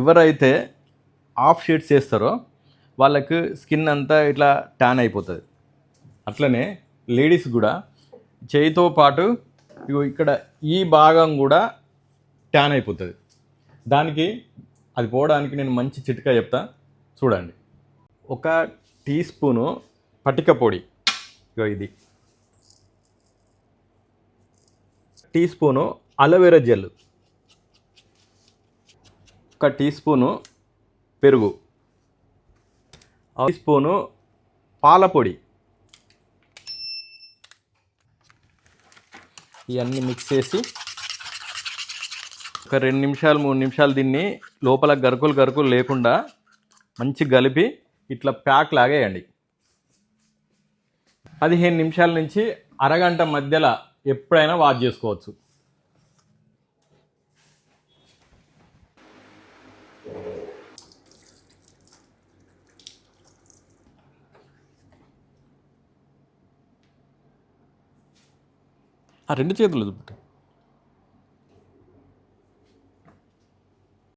ఎవరైతే of shades చేస్తారో వాళ్ళకు స్కిన్ అంతా ఇట్లా ట్యాన్ అయిపోతుంది. అట్లనే లేడీస్ కూడా చేయితో పాటు ఇక్కడ ఈ భాగం కూడా ట్యాన్ అయిపోతుంది. దానికి అది పోవడానికి నేను మంచి చిట్కా చెప్తా, చూడండి. 1 టీ స్పూను పటిక పొడి, ఇది teaspoon aloe vera gel, 1 teaspoon పెరుగు, 1 టీ స్పూను పాల పొడి, ఇవన్నీ మిక్స్ చేసి ఒక 2 నిమిషాలు 3 నిమిషాలు దీన్ని లోపల గరుకులు లేకుండా మంచి కలిపి ఇట్లా ప్యాక్ లాగేయండి. 15 నిమిషాల నుంచి అరగంట మధ్యలో ఎప్పుడైనా వాష్ చేసుకోవచ్చు. ఆ 2 చేతులు చూపెట్టు.